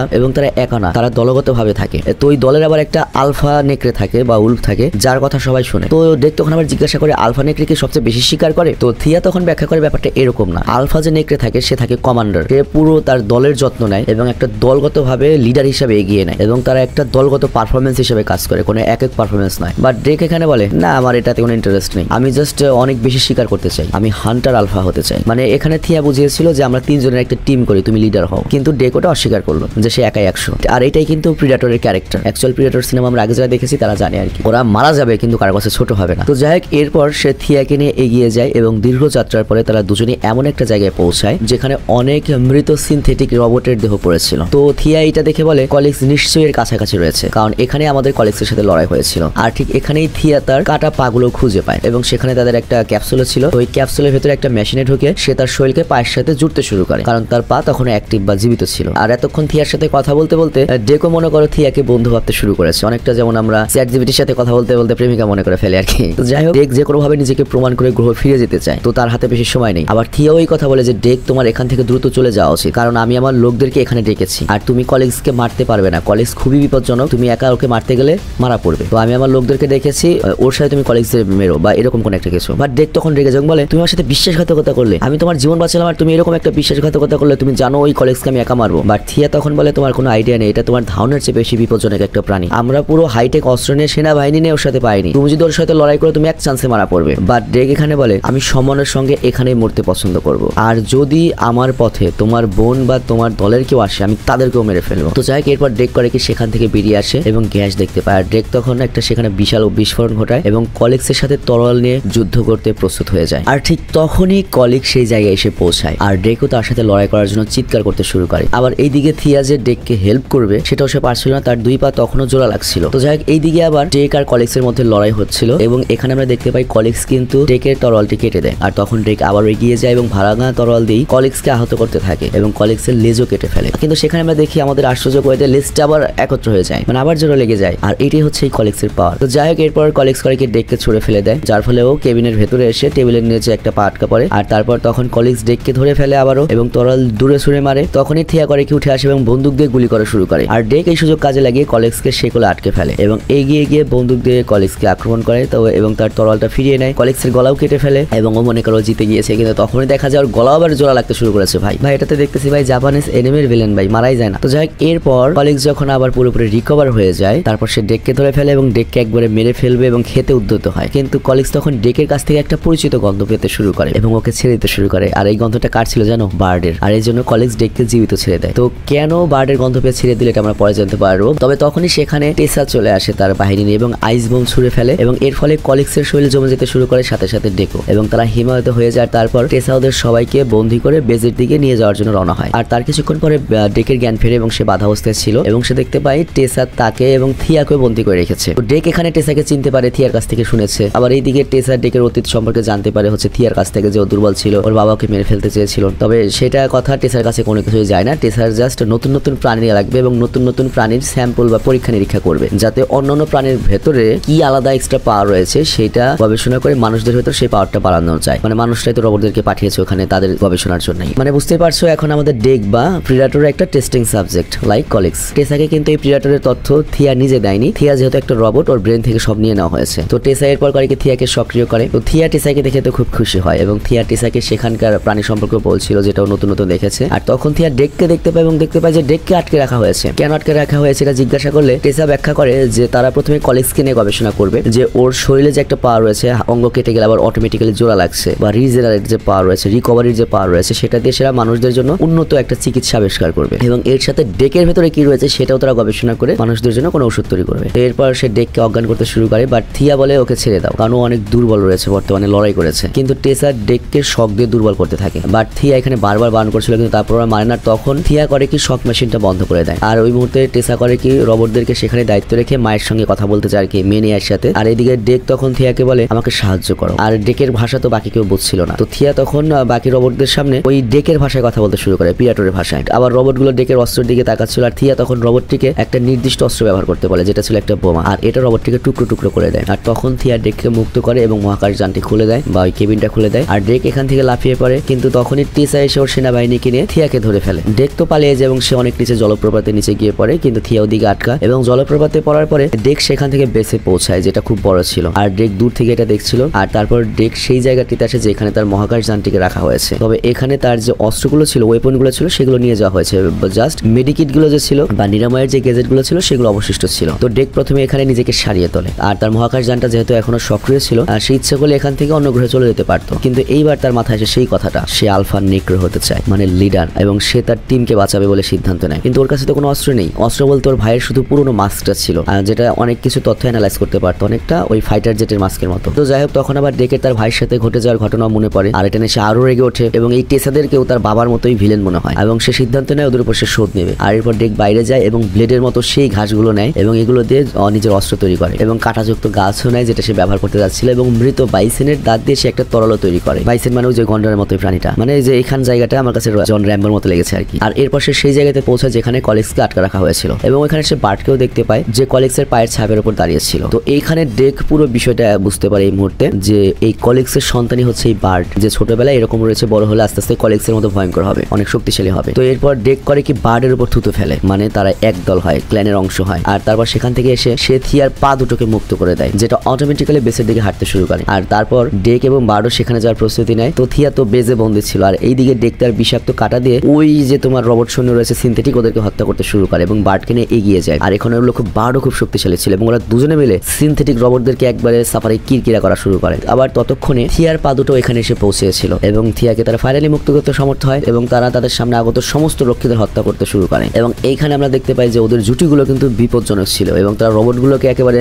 একা না, তারা দলগতভাবে থাকে। তো ওই দলের আবার একটা আলফা নেকড়ে থাকে বা উল্ফ থাকে যার কথা সবাই শুনে। তো ডেক তখন আবার জিজ্ঞাসা করে আলফা নেকড়ে কি সবচেয়ে বেশি শিকার করে? তো থিয়া তখন ব্যাখ্যা করে ব্যাপারটা এরকম না, আলফা যে নেকড়ে থাকে সে থাকে কমান্ডার, সে পুরো তার দলের যত্ন নেয় এবং একটা দলগতভাবে লিডার হিসেবে এগিয়ে নেয় এবং তারা একটা দলগত পারফরমেন্স হিসেবে কাজ করে, কোনো এক পারফরমেন্স নয়। বাট ডেক এখানে বলে না, আমার এটাতে কোনো ইন্টারেস্ট নেই, আমি জাস্ট অনেক বেশি শিকার করতে চাই, আমি হান্টার আলফা হতে চাই। মানে এখানে থিয়া বুঝিয়েছিল যে আমরা তিনজনের একটা টিম করি, তুমি লিডার হও, কিন্তু ডেক ওটা অস্বীকার করলো যে সে একাই 100। আর এটাই কিন্তু প্রিডেটরের ক্যারেক্টার। অ্যাকচুয়াল প্রিডেটর সিনেমা আমরা আগে যারা দেখেছি তারা জানে আর কি, ওরা মারা যাবে কিন্তু কারো কাছে ছোট হবে না। তো যাই হোক, এরপর সে থিয়াকে নিয়ে এগিয়ে যায় এবং দীর্ঘ যাত্রার পরে তারা দুজনেই এমন একটা জায়গায় পৌঁছায় যেখানে অনেক মৃত সিনথেটিক রোবটের দেহ পড়েছিল। তো থিয়া এটা দেখে বলে কলিগস নিশ্চয়ই এর কাছাকাছি রয়েছে, কারণ এখানে আমাদের কলিগসের সাথে লড়াই হয়েছিল। আর ঠিক এখানেই থিয়া তার কাটা পাগুলো খুঁজে পায় এবং সেখানে তাদের একটা ক্যাপসুল ছিল। ওই ক্যাপসুলের ভেতরে একটা মেশিনে ঢুকে সে তার শরীরকে পায়ের সাথে জুড়তে শুরু করে, কারণ তার পা তখন অ্যাক্টিভ বা জীবিত ছিল। আর এতক্ষণ থিয়ার সাথে কথা বলতে বলতে ডেকো মনে করো থিয়াকে বন্ধু ভাবতে শুরু করেছে, অনেকটা যেমন আমরা চ্যাটজিপিটির সাথে কথা বলতে বলতে প্রেমিকা মনে করে ফেলে আর কি। তো যাই হোক, ডেক যে কোনো ভাবে নিজেকে প্রমাণ করে গ্রহ ফিরে যেতে চায়, তো তার হাতে বেশি সময় নেই। আবার থিয়াও এই কথা বলে যে ডেক তোমার এখান থেকে দ্রুত চলে যাওয়া উচিত, কারণ আমি আমার লোকদেরকে এখানে ডেকেছি আর তুমি কলিগসকে মারতে পারবে না, কলিগস খুবই বিপজ্জনক, তুমি একা ওকে মারতে গেলে মারা পড়বে। তো আমি আমার লোকদেরকে দেখেছি, ওর সাথে তুমি কলিগসদের মেরো বা এরকম কোন একটা কিছু। বাট ডেক তখন রেগে যাক, বলে তুমি আমার সাথে বিশ্বাসঘাতকতা করলে, আমি তোমার জীবন বাঁচালাম আর তুমি এরকম একটা বিশ্বাসঘাতকতা করলে, তুমি জানো ওই কলিগসকে আমি একা মারবো। বাট থিয়া তখন বলে তোমার কোনো আইডিয়া নেই, এটা তোমার ধারণার চেয়ে বেশি বিপজ্জনক একটা প্রাণী, আমরা পুরো হাইটেক অস্ত্র নিয়ে সেনাবাহিনী নিয়ে ওর সাথে পাইনি, তুমি যদি ওর সাথে লড়াই করো তুমি এক চান্সে মারা পড়বে। বাট ডেক এখানে বলে আমি সম্মানের সঙ্গে এখানেই মরতে পছন্দ করব, আর যদি আমার পথে তোমার বোন বা তোমার দলের কেউ আসে আমি তাদেরকেও মেরে ফেলবো। তো যাই হোক, এরপর ডেক করে কি সেখান থেকে বেরিয়ে আসে এবং গ্যাস দেখতে পায়। আর ডেক তখন একটা সেখানে বিশাল বিস্ফোরণ ঘটায় এবং কলিগসের সাথে তরোয়াল নিয়ে যুদ্ধ করতে প্রস্তুত হয়ে যায়। আর ঠিক তখনই কলিগ সেই জায়গায় এসে পৌঁছায় আর ডেকও তার সাথে লড়াই করার জন্য চিৎকার করতে শুরু করে। আবার এইদিকে থিয়া যে ডেককে হেল্প করবে সেটাও সে পারছিল না, তার দুই পা তখনও জোড়া লাগছিল। তো যাই হোক, এইদিকে আবার ডেক আর কলিগসের মধ্যে লড়াই হচ্ছিল এবং এখানে আমরা দেখতে পাই কলিগস কিন্তু ডেকের তরোয়ালটি কেটে দেয়। আর তখন ডেক আবার এগিয়ে যায় এবং ভাঙা তরোয়াল দিয়ে কলিগসকে আহত করতে থাকে এবং কলিগসের লেজও কেটে ফেলে। কিন্তু সেখানে আমরা দেখি আমাদের আশ্চর্য করে দেয়, লেজটা আবার একত্র হয়ে যায়, মানে আবার জোরে লেগে যায়। আর এটাই হচ্ছে এই কলিগসের পাওয়ার। তো যাই হোক, এরপর কলিগস করে ডেককে ছুড়ে ফেলে দেয়, যার ফলে ও কেবিনের ভেতরে এসে টেবিলের নিচে একটা পা আটকা পড়ে। আর তারপর তখন কলিগস ডেককে ধরে ফেলে আবারও এবং তরল দূরে ছুড়ে মারে। তখনই থিয়া করে কি উঠে আসে এবং বন্দুক দিয়ে গুলি করা শুরু করে। আর ডেক এই সুযোগ কাজে লাগিয়ে কলিগসকে সেকলে আটকে ফেলে এবং এগিয়ে গিয়ে বন্দুক দিয়ে কলিগসকে আক্রমণ করে। তো এবং তার তরলটা ফিরিয়ে নেয়, কলিগসের গলাও কেটে ফেলে এবং ও মনে করো জিতে গিয়েছে। কিন্তু তখনই দেখা যায় ওর গলাও আবার জোড়া লাগতে শুরু করেছে। ভাই এটাতে দেখতেছি ভাই জাপানিজ এনিমের ভিলেন ভাই, মারাই যায় না। তো যাই হোক, এরপর কলিগস যখন আবার পুরোপুরি রিকভার হয়ে যায় তারপর সে ডেককে ধরে ফেলে এবং ডেককে একবারে মেরে ফেলবে এবং খেতে উদ্যত হয়। কিন্তু কলিগস তখন ডেকের কাছ থেকে একটা পরিচিত গন্ধ পেতে শুরু করে এবং ওকে ছেড়ে দিতে শুরু করে। আর এই গন্ধটা কার ছিল জানো? বার্ডের। আর এই জন্য কলিগস ডেককে জীবিত ছেড়ে দেয়। তো কেন বার্ডের গন্ধ পেয়ে ছেড়ে দিলে এটা আমরা পরে জানতে পারবো। তবে তখনই সেখানে টেসা চলে আসে তার বাহিনী নিয়ে এবং আইস বোম ছুড়ে ফেলে এবং এর ফলে কলিগসের শরীরে জমে যেতে শুরু করে, সাথে সাথে ডেকো, এবং তারা হিমায়িত হয়ে যায়। তারপর টেসা ওদের সবাইকে বন্দী করে বেজের দিকে নিয়ে যাওয়ার জন্য রওনা হয়। আর তার কিছুক্ষণ পরে ডেকের জ্ঞান ফেরে এবং সে বাধা অবস্থায় ছিল এবং সে দেখতে পায় টেসা তাকে এবং থিয়াকে বন্দী করে রেখেছে। তো ডেক এখানে টেসাকে চিনতে পারে, থিয়ার কাছ থেকে শুনেছে। আবার এইদিকে টেসা ডেকের অতীত সম্পর্কে জানতে পারে হচ্ছে থিয়ার কাছ থেকে, যে ও দুর্বল ছিল, ওর বাবাকে মেরে ফেলতে চেয়েছিল। তবে সেটা কথা টেসার কাছে কোনো কিছুই যায় না। টেসার জাস্ট নতুন নতুন প্রাণী লাগবে এবং নতুন নতুন প্রাণীর স্যাম্পল বা পরীক্ষা নিরীক্ষা করবে, যাতে অন্যান্য প্রাণীর ভেতরে কি আলাদা এক্সট্রা পাওয়ার রয়েছে সেটা গবেষণা করে মানুষদের ভেতর সেই পাওয়ারটা বাড়ানো যায়। মানে মানুষরাই তো রোবটদেরকে পাঠিয়েছে ওখানে তাদের গবেষণার জন্যই। মানে বুঝতে পারছো, এখন আমাদের ডেক বা প্রিডেটর একটা টেস্টিং সাবজেক্ট লাইক কলিগস। টেসাকে কিন্তু এই প্রিডেটরের তথ্য থিয়া নিজে দেয়নি। থিয়া যেহেতু একটা রোবট, ওর ব্রেন থেকে সব নিয়ে নেওয়া হয়েছে। তো টেসা এরপর করে থিয়াকে সক্রিয় করে। তো থিয়া টেসাকে দেখে তো খুব খুশি হয় এবং থিয়া টেসাকে সেখানকার প্রাণী সম্পর্কে বলছিল যেটাও নতুন নতুন দেখেছে। আর তখন থিয়া ডেককে দেখতে পায় এবং দেখতে পায় যে ডেককে আটকে রাখা হয়েছে কেন আটকে রাখা হয়েছে এটা জিজ্ঞাসা করলে টেসা ব্যাখ্যা করে যে তারা প্রথমে কলিগসকে নিয়ে গবেষণা করবে যে ওর শরীরে যে একটা পাওয়ার রয়েছে, অঙ্গ কেটে গেলে আবার অটোমেটিক্যালি জোড়া লাগছে, বা রিজেনারেট যে পাওয়ার রয়েছে, রিকভারির যে পাওয়ার রয়েছে, সেটা দিয়ে সেরা মানুষদের জন্য উন্নত একটা চিকিৎসা আবিষ্কার করবে। এবং এর সাথে ডেকের ভেতরে কি রয়েছে সেটাও তারা গবেষণা করে মানুষদের জন্য কোনো ওষুধ তৈরি করবে। এরপর সে ডেককে অজ্ঞান করতে শুরু করে, বাট থিয়া বলে ওকে ছেড়ে দাও, কারণ ও অনেক দুর্বল রয়েছে, বর্তমানে লড়াই করেছে। কিন্তু টেসা ডেককে শক দিয়ে দুর্বল করতে থাকে, বাট থিয়া এখানে বারবার বারণ করছিল, কিন্তু তারপর মানে না। তখন থিয়া করে কি শক মেশিনটা বন্ধ করে দেয়, আর ওই মুহূর্তে টেসা করে কি রোবটদেরকে সেখানে দায়িত্ব রেখে মায়ের সঙ্গে কথা বলতে চায় আর কি, মেনিয়ার সাথে। আর এদিকে ডেক তখন থিয়াকে বলে আমাকে সাহায্য করো, আর ডেকের ভাষা তো বাকি কেউ বুঝছিল না। তো থিয়া তখন বাকি রোবটদের সামনে ওই ডেকের ভাষায় কথা বলতে শুরু করে, প্রিডেটরের ভাষায়। আবার রোবটগুলো ডেকের অস্ত্রের দিকে তাকাচ্ছিল, আর থিয়া তখন রোবটটিকে একটা নির্দিষ্ট অস্ত্র ব্যবহার করতে বলে, যেটা ছিল একটা বোমা, আর এটা রোবটটিকে টুকরো টুকরো করে দেয়। আর তখন থিয়া ডেককে মুক্ত করে এবং মহাকাশ যানটি খুলে দেয়, বা ওই কেবিনটা খুলে দেয়, আর ডেক এখান থেকে লাফিয়ে পড়ে। কিন্তু তখনই টেসা এসে ওর সেনাবাহিনীকে নিয়ে থিয়াকে ধরে ফেলে। ডেক তো পালিয়ে যায় এবং সে অনেক নিচে জলপ্রপাতের নিচে গিয়ে পড়ে, কিন্তু থিয়া ওদিকে আটকা। এবং জলপ্রপাতে পড়ার পরে ডেক সেখান থেকে বেঁচে পৌঁছায়, যেটা খুব বড় ছিল, আর ডেক দূর থেকে এটা দেখছিল। আর তারপর ডেক সেই জায়গাটিতে আসে যেখানে তার মহাকাশ যানটিকে রাখা হয়েছে। তবে এখানে তার যে অস্ত্রগুলো ছিল, ওয়েপনগুলো ছিল, সেগুলো নিয়ে যাওয়া হয়েছে, জাস্ট মেডিকিট গুলো যে ছিল বা নিরাময়ের যে গেজেট গুলো ছিল সেগুলো অবশিষ্ট ছিল। তো ডেক প্রথমে এখানে নিজেকে সারিয়ে তোলে, আর তার মহাকাশ যানটা যেহেতু এখনো সক্রিয় ছিল, আর সে ইচ্ছে করলে এখান থেকে অন্য গ্রহে চলে যেতে পারতো। কিন্তু এইবার তার মাথায় আসে সেই কথাটা, সে আলফা নেক্রো হতে চায়, মানে লিডার, এবং সে তার টিমকে বাঁচাবে বলে সিদ্ধান্ত নেয়। কিন্তু ওর কাছে তো কোনো অস্ত্র নেই, অস্ত্র বলতে ওর ভাইয়ের শুধু পুরনো মাস্কটা ছিল, যেটা অনেক কিছু তথ্য অ্যানালাইজ করতে পারতো, অনেকটা ওই ফাইটার জেটের মাস্কের মতো। তো যাই হোক, তখন আবার ডেকের তার ভাইয়ের সাথে ঘটে যাওয়ার ঘটনা মনে পড়ে, আর এটা নিয়ে সে আরো রেগে ওঠে, এবং এই টেসাদেরকেও তার বাবার মতোই ভিলেন মনে হয়, এবং সে সিদ্ধান্ত নেয় ওদের উপর সে শোধ নেবে। আর এরপর ডেক বাইরে যায় এবং ব্লেডের মতো সেই ঘাসগুলো নেয় এবং এগুলো দিয়ে নিজের অস্ত্র তৈরি করে, এবং কাঁটাযুক্ত গাছও নেয় যেটা সে ব্যবহার করতে যাচ্ছিল, এবং মৃত বাইসেনের দাঁত দিয়ে সে একটা তরল তৈরি করে। বাইসেন মানে ওই যে গন্ডারের মতো প্রাণীটা, মানে যে এখান জায়গাটা আমার কাছে জন র্যাম্বোর মতো লেগেছে আর কি। আর এরপর সে সেই জায়গাতে পৌঁছায় যেখানে কলিগসকে আটকা রাখা হয়েছিল, এবং ওখানে সে বার্টকেও দেখতে পায় যে কলিগসের পায়ের ছাপের উপর দাঁড়িয়েছিল। তো এইখানে ডেক পুরো বিষয়টা বুঝতে পারে এই মুহূর্তে যে এই কলিগসের সন্তানই হচ্ছে এই বার্ট, যে ছোটবেলায় এরকম রয়েছে, বড় হলে আস্তে আস্তে কলিগসের মতো ভয়ঙ্কর হবে, অনেক শক্তিশালী হবে। তো এরপর ডেক করে কি বার্ডের উপর থুতু ফেলে, মানে তারা এক দল হয়, ক্ল্যানের অংশ হয়। আর তারপর সেখান থেকে এসে সে থিয়ার পা দুটোকে মুক্ত করে দেয়, যেটা অটোমেটিক্যালি বেসের দিকে হাঁটতে শুরু করে। আর তারপর ডেক এবং বার্ডও সেখানে যাওয়ার প্রস্তুতি নেয়। তো থিয়া তো বেজে বন্দী ছিল, আর এইদিকে ডেক তার বিষাক্ত কাটা দিয়ে ওই যে তোমার রোবট সৈন্য রয়েছে সিনথেটিক, ওদেরকে হত্যা করতে শুরু করে এবং বার্ডকে নিয়ে এগিয়ে যায়। আর এখানে ওগুলো বার্ডও খুব শক্তিশালী ছিল, এবং ওরা দুজনে মিলে সিনথেটিক রোবটদেরকে একবারে সাফারে কিরকিরা করা শুরু করে। আবার ততক্ষণে থিয়ার পা দুটো এখানে এসে পৌঁছেছিল, এবং থিয়াকে তারা ফাইনালি মুক্ত করতে সমর্থ হয়, এবং তারা তাদের সামনে আগত সমস্ত রক্ষীদের হত্যা করতে শুরু করে। এবং এইখানে আমরা দেখতে পাই যে ওদের জুটিগুলো কিন্তু বিপজ্জনক ছিল, এবং তারা রোবটগুলোকে একেবারে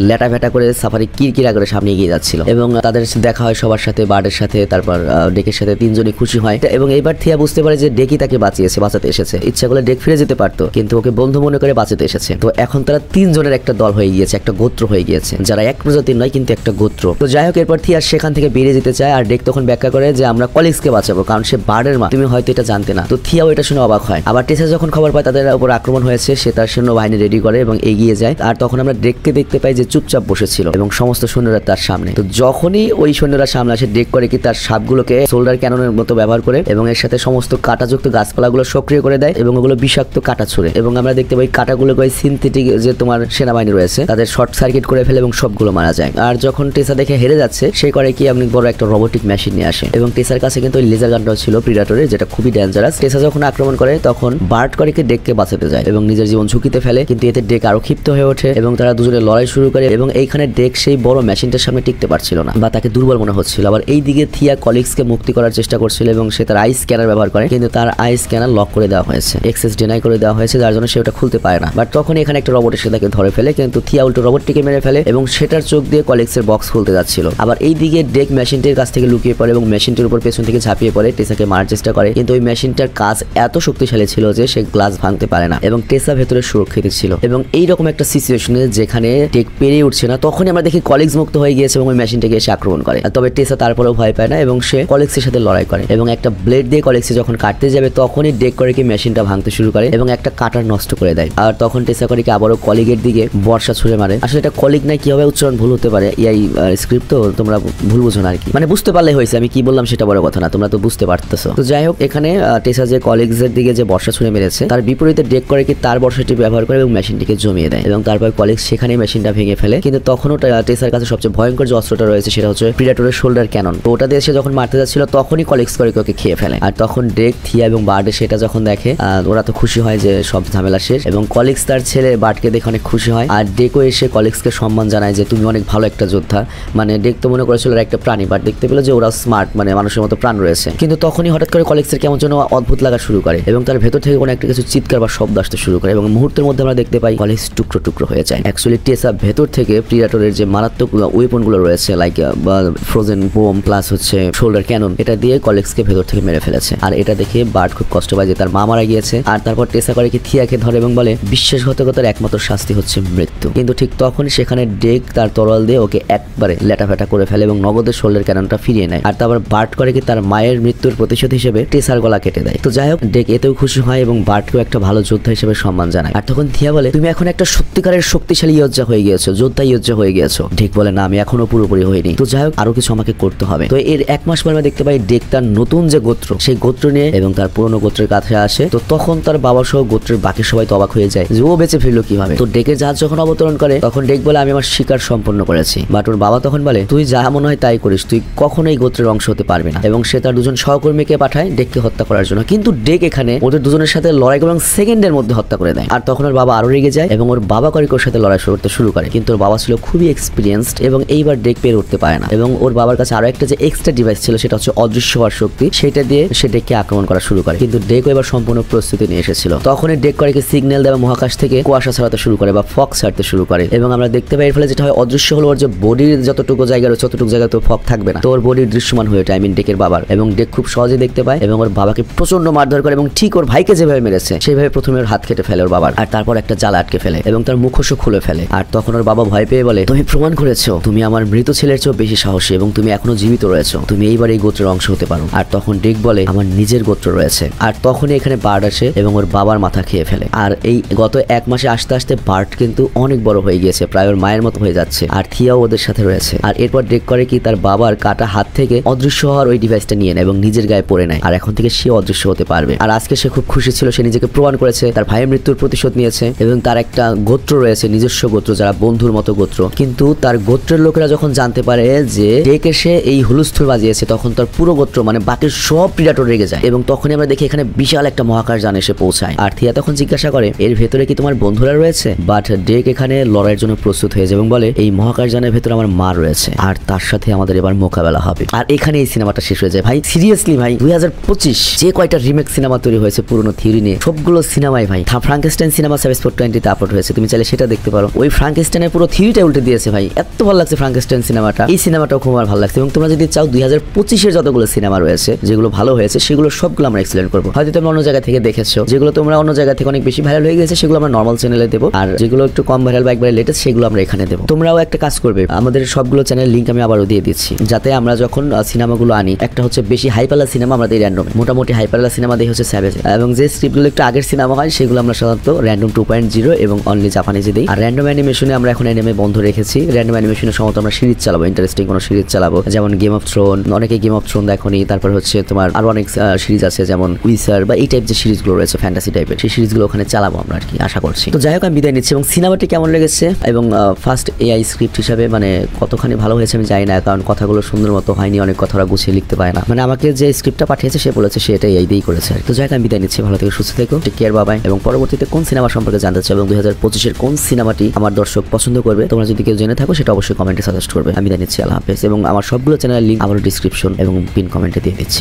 লেটা ভেটা করে সাফারি কিরকিরা করে সামনে এগিয়ে যাচ্ছিল। এবং তাদের দেখা হয় সবার সাথে, বার্ডের সাথে, তারপর ডেকের সাথে, তিনজনই খুশি হয়। এবং এইবার থিয়া বুঝতে পারে যে ডেকই তাকে বাঁচাতে এসেছে। ইচ্ছা করলে ডেক ফিরে যেতে পারতো, কিন্তু ওকে বন্ধু মনে করে বাঁচাতে এসেছে। তো এখন তারা তিনজনের একটা দল হয়ে গিয়েছে, একটা গোত্র হয়ে গিয়েছে, যারা এক প্রজাতির নয় কিন্তু একটা গোত্র। তো যাই হোক, এরপর থিয়া সেখান থেকে বেরিয়ে যেতে চায়, আর ডেক তখন ব্যাখ্যা করে যে আমরা কলিগসকে বাঁচাবো, কারণ সে বার্ডের মা, তুমি হয়তো এটা জানতে না। তো থিয়াও এটা শুনে অবাক হয়। আবার টেসা যখন খবর পায় তাদের উপর আক্রমণ হয়েছে, সে তার সৈন্যবাহিনী রেডি করে এবং এগিয়ে যায়। আর তখন আমরা ডেককে দেখতে পাই যে চুপচাপ বসেছিল, এবং সমস্ত সৈন্যরা তার সামনে। তো যখনই ওই সৈন্যরা সামনে আসে, ডেক করে কি তার সাপগুলোকে সোল্ডার ক্যাননের মতো ব্যবহার করে, এবং এর সাথে সমস্ত কাঁটাযুক্ত গাছপালাগুলো সক্রিয় করে দেয়, এবং ওগুলো বিষাক্ত কাঁটা ছুড়ে। এবং আমরা দেখতে পাই কাঁটাগুলোকে ওই সিনথেটিক যে তোমার সেনাবাহিনী রয়েছে তাদের শর্ট সার্কিট করে ফেলে, এবং সবগুলো মারা যায়। আর যখন টেসা দেখে হেরে যাচ্ছে, সে করে কি অনেক বড় একটা রোবোটিক মেশিন নিয়ে আসে, এবং টেসার কাছে কিন্তু ওই লেজার গানটাও ছিল প্রিডেটরের, যেটা খুবই ডেঞ্জারাস। টেসা যখন আক্রমণ করে তখন বার্ট করে কি ডেককে বাঁচাতে যায় এবং নিজের জীবন ঝুঁকিতে ফেলে, কিন্তু এতে ডেক আরো ক্ষিপ্ত হয়ে ওঠে, এবং তারা দুজনে লড়াই শুরু করে। এবং এইখানে ডেক সেই বড় মেশিনটার সামনে টিকতে পারছিল না, বা তাকে দুর্বল মনে হচ্ছিল। আবার এই দিকে থিয়া কলিগসকে মুক্তি করার চেষ্টা করছিল, এবং সে তার আই স্ক্যানার ব্যবহার করে, কিন্তু তার আই স্ক্যানার লক করে দেওয়া হয়েছে, এক্সেস ডিনাই করে দেওয়া হয়েছে, যার জন্য সে ওটা খুলতে পারে না। বাট তখন এখানে একটা রোবট এসে তাকে ধরে ফেলে, কিন্তু থিয়া উল্টো রোবটটিকে মেরে ফেলে, এবং সেটার চোখ দিয়ে কলিগসের বক্স খুলতে যাচ্ছিল। আবার এই দিকে ডেক মেশিনটির কাছ থেকে লুকিয়ে পড়ে, এবং মেশিনটির উপর পেছন থেকে ঝাঁপিয়ে পড়ে টেসাকে মারার চেষ্টা করে, কিন্তু ওই মেশিনটার কাজ এত শক্তিশালী ছিল যে সে গ্লাস ভাঙতে পারে না, এবং টেসা ভেতরে সুরক্ষিত ছিল। এবং এইরকম একটা সিচুয়েশনে যেখানে ডেক পেরিয়ে উঠছে না, তখনই আমরা দেখি কলিগস মুক্ত হয়ে গিয়েছে এবং ওই মেশিনটাকে এসে আক্রমণ করে। তবে টেসা তারপরেও ভয় পায় না, এবং সে কলিগসের সাথে লড়াই করে, এবং একটা ব্লেড দিয়ে কলিগসে যখন কাটতে যাবে তখনই ডেক করে কি মেশিনটা ভাঙতে শুরু করে, এবং একটা কাটার নষ্ট করে দেয়। আর তখন টেসা করে কি আবারও কলিগের দিকে বর্ষা ছুঁড়ে মারে। আসলে এটা কলিগ নাই, কিভাবে উচ্চারণ ভুল হতে পারে, এই স্ক্রিপ্ট তো তোমরা ভুল বুঝো না আর কি, মানে বুঝতে পারলে হয়েছে। আমি কি বললাম সেটা বড় কথা না, তোমরা তো বুঝতে পারতেছো। তো যাই হোক, এখানে টেসা যে কলিগসের দিকে যে বর্ষা ছুঁড়ে মেরেছে, তার বিপরীতে ডেক করে কি তার বর্ষাটি ব্যবহার করে এবং মেশিনটিকে জমিয়ে দেয়, এবং তারপর কলিগস সেখানে মেশিনটা ভেঙে ফেলে। কিন্তু তখনও টেসার কাছে সবচেয়ে ভয়ঙ্কর যে অস্ত্রটা রয়েছে সেটা হচ্ছে প্রিডেটরের শোল্ডার ক্যানন। তো ওটা দিয়ে সে যখন মারতে যাচ্ছিল তখনই কলিগস করে ওকে খেয়ে ফেলে। আর তখন ডেক, থিয়া এবং বার্ডে সেটা যখন দেখে, ওরা তো খুশি হয় যে সব ঝামেলা শেষ এবং কলিগস তার ছেলে বার্টকে দেখে অনেক খুশি হয়। আর ডেকও এসে কলিগসকে সম্মান জানায় যে তুমি অনেক ভালো একটা যোদ্ধা। মানে ডেক তো মনে করেছিল ওরা একটা প্রাণী, বাট দেখতে পেলো যে ওরা স্মার্ট, মানে মানুষের মতো প্রাণ রয়েছে। কিন্তু তখনই হঠাৎ করে কলিগসের কেমন যেন অদ্ভুত লাগা শুরু করে এবং তার ভেতর থেকে কোনো একটা কিছু চিৎকার বা শব্দ আসতে শুরু করে এবং মুহূর্তের মধ্যে আমরা দেখতে পাই কলিগস টুকরো টুকরো হয়ে যায়। অ্যাকচুয়ালি টেসা ভেতর থেকে প্রিডেটরের যে মারাত্মক ওয়েপন গুলো রয়েছে লাইক ফ্রোজেন বোম প্লাস হচ্ছে শোল্ডার ক্যানন, এটা দিয়ে কলিগসকে ভেতর থেকে মেরে ফেলেছে। আর এটা দেখে বার্ট খুব কষ্ট পায় যে তার মা মারা গিয়েছে। আর তারপর টেসা করে কি থিয়াকে ধরে এবং বলে বিশ্বাসঘাতকতার একমাত্র শাস্তি হচ্ছে মৃত্যু। কিন্তু ঠিক তখনই সেখানে ডেক তার তরোয়াল দিয়ে ওকে একবারে লেটাফেটা করে ফেলে এবং নগদের শোল্ডার ক্যাননটা ফিরিয়ে নেয়। আর তারপর বার্ট করে কি তার মায়ের মৃত্যুর প্রতিশোধ হিসেবে টেসার গলা কেটে দেয়। তো যাই হোক, ডেক এতেও খুশি হয় এবং বার্টকেও একটা ভালো যোদ্ধা হিসেবে সম্মান জানায়। আর তখন থিয়া বলে তুমি এখন একটা সত্যিকারের শক্তিশালী যোদ্ধা হয়ে গিয়েছো, যোদ্ধা যোদ্ধা হয়ে গিয়েছো। ডেক বলে না, আমি এখনো পুরোপুরি হইনি। তো যাই হোক, আরো কিছু আমাকে করতে হবে। তো এর 1 মাস পর আমরা দেখতে পাই ডেক তার নতুন যে গোত্র, সেই গোত্র নিয়ে এবং তার পুরনো গোত্রের কাছে আসে। তো তখন তার বাবা সহ গোত্রের বাকি সবাই তো অবাক হয়ে যায় যে ও বেঁচে ফিরলো কিভাবে। তো ডেকের জাহাজ যখন অবতরণ করে তখন ডেক বলে আমি আমার শিকার সম্পন্ন করেছি। বাট ওর বাবা তখন বলে তুই যা মনে হয় তাই করিস, তুই কখনোই গোত্রের অংশ হতে পারবি না। এবং সে তার দুজন সহকর্মীকে পাঠায় ডেককে হত্যা করার জন্য। কিন্তু ডেক এখানে ওদের দুজনের সাথে লড়াই করে সেকেন্ডের মধ্যে হত্যা করে দেয়। আর তখন ওর বাবা আরো রেগে যায় এবং ওর বাবা করিকোর সাথে লড়াই করতে শুরু করে। কিন্তু ওর বাবা ছিল খুবই এক্সপিরিয়েন্সড এবং এইবার ডেক পেরে উঠতে পারে না। এবং ওর বাবার কাছে আরো একটা যে এক্সট্রা ডিভাইস ছিল সেটা হচ্ছে অদৃশ্য হওয়ার শক্তি, সেটা দিয়ে সে ডেককে আক্রমণ করা শুরু করে। কিন্তু ডেক এবার সম্পূর্ণ প্রস্তুতি নিয়ে এসেছিল। তখনই ডেক করে সিগন্যাল দেওয়া মহাকাশ থেকে কুয়াশা ছড়াতে শুরু করে বা ফগ ছাড়তে শুরু করে। এবং আমরা দেখতে পাই এর ফলে যেটা হয় অদৃশ্য হলো ওর যে বডির যতটুকু জায়গা রয়েছে ততটুকু জায়গায় তো ফগ থাকবে না, তো ওর বডির দৃশ্যমান হয়ে ওঠে, ডেকের বাবার। এবং ডেক খুব সহজে দেখতে পায় এবং ওর বাবাকে প্রচন্ড মারধর করে এবং ঠিক ওর ভাইকে যেভাবে মেরেছে সেইভাবে প্রথমে ওর হাত কেটে ফেলে ওর বাবার। আর তারপর একটা জাল আটকে ফেলে এবং তার মুখোশও খুলে ফেলে। আর তখন ওর বাবা ভয় পেয়ে বলে তুমি প্রমাণ করেছো তুমি আমার মৃত ছেলের চেয়েও বেশি সাহসী এবং তুমি এখনো জীবিত রয়েছো, তুমি এইবার এই গোত্রের অংশ হতে পারো। আর তখন ডেক বলে আমার নিজের গোত্র রয়েছে। আর তখনই এখানে বার্ট আসে এবং ওর বাবার মাথা খেয়ে ফেলে। আর এই গত 1 মাসে আস্তে আস্তে বার্ট কিন্তু অনেক বড় হয়ে গিয়েছে, প্রায় ওর মায়ের মতো হয়ে যাচ্ছে। আর থিয়াও ওদের সাথে রয়েছে। আর এরপর ডেক করে কি তার বাবার কাটা হাত থেকে অদৃশ্য হওয়ার ওই ডিভাইসটা নিয়ে নেয় এবং নিজের গায়ে পরে নেয়। আর এখন থেকে সে অদৃশ্য হতে পারবে। আর আজকে সে খুব খুশি ছিল, সে নিজেকে প্রমাণ করেছে, তার ভাইয়ের মৃত্যুর প্রতিশোধ নিয়েছে এবং তার একটা গোত্র রয়েছে, নিজস্ব গোত্র, যারা বন্ধুর মতো গোত্র। কিন্তু তার গোত্রের লোকেরা যখন জানতে পারে যে ডেক এসে এই হুলস্থুল বাজিয়েছে তখন তার পুরো গোত্র মানে বাকি সব প্রিডেটর রেগে যায়। এবং তখনই আমরা দেখি এখানে বিশাল একটা মহাকাশ যান এসে পৌঁছায়। আর থিয়া তখন জিজ্ঞাসা করে এর ভেতরে কি তোমার বন্ধুরা রয়েছে? বাট ডেক এখানে লড়াইয়ের জন্য প্রস্তুত হয়ে যায় এবং বলে এই মহাকাশ যানের ভেতরে আমার মা রয়েছে আর তার সাথে আমাদের এবার মোকাবেলা হবে। আর এখানে এই সিনেমাটা শেষ হয়ে যায়। ভাই সিরিয়াসলি ভাই 2025 যে কয়টা রিমেক সিনেমা তৈরি হয়েছে পুরনো থিওরি নিয়ে, সবগুলো সিনেমাই ভাই ফ্রাঙ্কেস্টাইন সিনেমা 7/20 তে আপলোড হয়েছে, তুমি চাইলে সেটা দেখতে পারো। ওই ফ্রাঙ্কেস্টাইনের পুরো থিওরিটা উল্টে দিয়েছে ভাই, এত ভালো লাগছে ফ্রাঙ্কেস্টাইন সিনেমাটা। এই সিনেমাটাও খুব ভালো লাগছে। এবং তোমরা যদি চাও 2025 যতগুলো সিনেমা রয়েছে যেগুলো ভালো হয়েছে সেগুলো সবগুলো আমরা এক্সপ্লেন করবো। হয়তো তোমরা অন্য জায়গা থেকে দেখেছো, যেগুলো তোমরা অন্য জায়গা থেকে অনেক বেশি ভাইরাল হয়ে গেছে সেগুলো আমরা নর্মাল চ্যানেলে দেবো। আর যেগুলো একটু কম ভাইরাল বা একবারে লেটেস্ট সেগুলো আমরা এখানে দেবো। তোমরাও একটা কাজ করবে, আমাদের সবগুলো চ্যানেল লিঙ্ক আমি আবারও দিয়ে দিচ্ছি, যাতে আমরা যখন সিনেমাগুলো আনি একটা হচ্ছে বেশি হাইপালা সিনেমা আমরা দিই র্যান্ডমে, মোটামুটি হাইপালা সিনেমা দিয়ে হচ্ছে স্যাভেজ। এবং যে স্ক্রিপ্টগুলো একটু আগের সিনেমা হয় সেগুলো আমরা সাধারণত র্যান্ডম 2.0 এবং অনলি জাপানিজে দিই। আর র্যান্ডম অ্যানিমেশনে আমরা এখন অ্যানিমে বন্ধ রেখেছি। র্যান্ডম অ্যানিমেশনের সময় আমরা সিরিজ চালাবো, ইন্টারেস্টিং কোনো সিরিজ চালাবো, যেমন গেম অফ থ্রোন, অনেকে গেম অফ থ্রোন দেখনি। তারপর হচ্ছে তোমার আরো অনেক সিরিজ আছে যেমন উইসার বা এই টাইপ যে সিরিজগুলো রয়েছে ফ্যান্টাসি টাইপের, সেই সিরিজগুলো ওখানে চালাবো আমরা আর কি, আশা করছি। তো যাই হোক, আমি বিদায় নিচ্ছি। এবং সিনেমাটি কেমন লেগেছে এবং ফার্স্ট এআই স্ক্রিপ্ট হিসাবে মানে কতখানি ভালো হয়েছে আমি জানি না, কারণ কথাগুলো সুন্দর মতো হয়নি, অনেক কথা ওরা গুছিয়ে লিখতে পারে না। মানে আমাকে যে স্ক্রিপ্টটা পাঠিয়েছে সে বলেছে সে এটা এই দিয়েই করেছে। তো যাই হোক, আমি বিদায় নিচ্ছি, ভালো থেকে সুস্থ থেকো, টেক কেয়ার, বাই বাই। এবং পরবর্তীতে কোন সিনেমা সম্পর্কে জানতে চাও এবং 2025 কোন সিনেমাটি আমার দর্শক পছন্দ করবে তোমরা যদি কেউ জেনে থাকো সেটা অবশ্যই কমেন্টে সাজেস্ট করবে। আমি বিদায় নিচ্ছি, আল্লাহ হাফেজ। এবং আমার সবগুলো চ্যানেলের লিঙ্ক আমার ডিসক্রিপশন এবং পিন কমেন্টে দিয়ে দিচ্ছি।